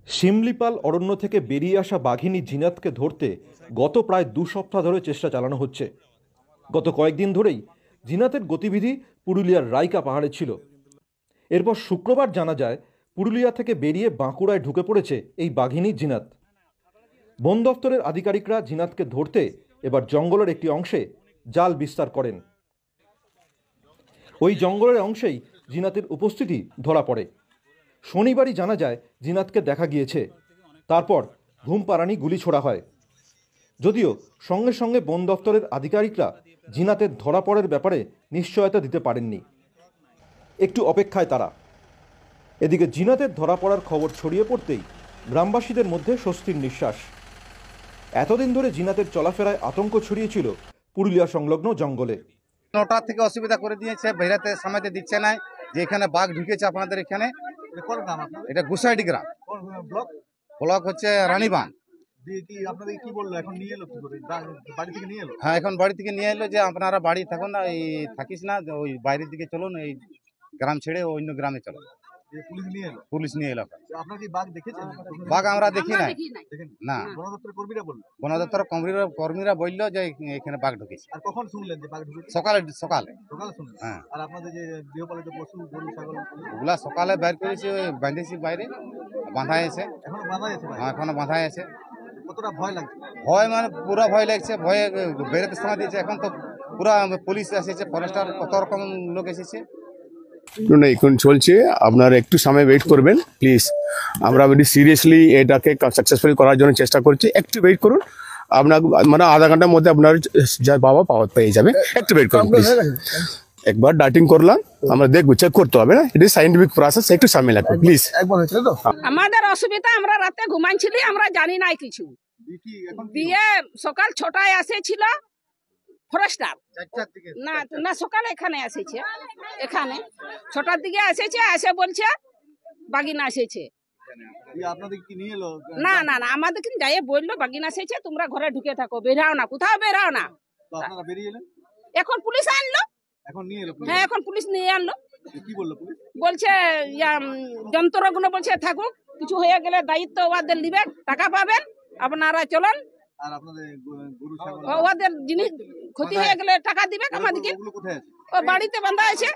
শিমলিপাল অরণ্য থেকে বেরিয়ে আসা বাঘিনী জিনাতকে ধরতে গত প্রায় 2 সপ্তাহ ধরে চেষ্টা চালানো হচ্ছে। গত কয়েকদিন ধরেই জিনাতের গতিবিধি পুরুলিয়ার রাইকা পাহাড়ে ছিল। এরপর শুক্রবার জানা যায় পুরুলিয়া থেকে বেরিয়ে বাঁকুড়ায় ঢুকে পড়েছে এই বাঘিনী জিনাত। বন দফতরের আধিকারিকরা জিনাতকে ধরতে এবার জঙ্গলের একটি অংশে জাল বিস্তার করেন। ওই জঙ্গলের অংশেই জিনাতের উপস্থিতি ধরা পড়ে। শনিবারই জানা যায় জিনাতকে দেখা গিয়েছে। তারপর ঘুমপাড়ানি গুলি ছোড়া হয়। যদিও সঙ্গে সঙ্গে বন দফতরের আধিকারিকরা জিনাতের ধরা পড়ার ব্যাপারে নিশ্চয়তা দিতে পারেননি। একটু অপেক্ষায় তারা। এদিকে জিনাতের ধরা পড়ার খবর ছড়িয়ে পড়তেই গ্রামবাসীদের মধ্যে স্বস্তির নিঃশ্বাস। এতদিন ধরে জিনাতের চলাফেরায় আতঙ্ক ছড়িয়েছিল পুরুলিয়া সংলগ্ন জঙ্গলে। 9টা থেকে অসুবিধা করে দিয়েছে, বেরাতে সময়তে দিচ্ছে না যে এখানে বাঘ ঢুকেছে আপনাদের এখানে। এটা গুসাইডি গ্রাম, ব্লক হচ্ছে রানীবাঁধ। হ্যাঁ, এখন বাড়ি থেকে নিয়ে এলো যে আপনারা বাড়ি থাকুন না, এই থাকিস না, ওই বাইরের দিকে চলুন, এই গ্রাম ছেড়ে অন্য গ্রামে চলো। পুলিশ নিয়ে এলো। বাঘ আমরা দেখি না, না। বন দপ্তর কর্মীরা বললো যে এখানে বাঘ ঢুকেছে। কখন শুনলেন যে বাঘ ঢুকেছে? সকালে। সকালে শুনলেন? হ্যাঁ। আর আপনাদের যে গৃহপালিত পশু গরু ছাগল ওগুলা সকালে বের করেছি, বাঁধেছি বাইরে, বাঁধা আছে। এখনো বাঁধা আছে? হ্যাঁ, এখনো বাঁধা আছে। কতটা ভয় লাগছে? ভয় মানে পুরা ভয় লাগছে, ভয়ে বেরোতে সময় দিয়েছে। এখন তো পুরা পুলিশ এসেছে, ফরেস্টার, কত রকম লোক এসেছে। না, এখন চলছে, আপনারা একটু সময় ওয়েট করবেন প্লিজ। আমরা ভেরি সিরিয়াসলি এটাকে সাকসেসফুলি করার জন্য চেষ্টা করছি। একটু ওয়েট করুন, আপনার মানে আধা ঘন্টার মধ্যে আপনার যা বাবা পাওয়া পেয়ে যাবে। একটু ওয়েট করুন প্লিজ। একবার ডাটিং করলাম, আমরা দেখবো, চেক করতে হবে না, এটা সাইন্টিফিক প্রসেস, একটু সময় লাগবে প্লিজ। আমাদের অসুবিধা, আমরা রাতে ঘুমাইছিলি, আমরা জানি নাই কিছু। দিয়ে সকাল 6টায় আসেছিল ফরেস্টার, না না সকালে এখানে এসেছে, এখানে 6টার দিকে এসেছে, এসে বলছে বাগিনা এসেছে। আপনাদের কি নিয়ে এলো? না না না, আমাদেরকে যাইয়ে বললো বাগিনা এসেছে, তোমরা ঘরে ঢুকে থাকো, বেরাও না, কোথাও বেরাও না। আপনারা বেরিয়ে এলেন? এখন পুলিশ আনলো। এখন নিয়ে এলো? হ্যাঁ, এখন পুলিশ নিয়ে আনলো। কি বললো পুলিশ? বলছে যন্ত্রগুলো বলছে থাকুক, কিছু হয়ে গেলে দায়িত্ব ওদের নিবে, টাকা পাবেন, আপনারা চলুন। আর আপনাদের গরু ছাগল ওদের জিনিস ক্ষতি হয়ে গেলে টাকা দিবে আমাদেরকে। কোথায় আছে? ও বাড়িতে বাঁধা আছে।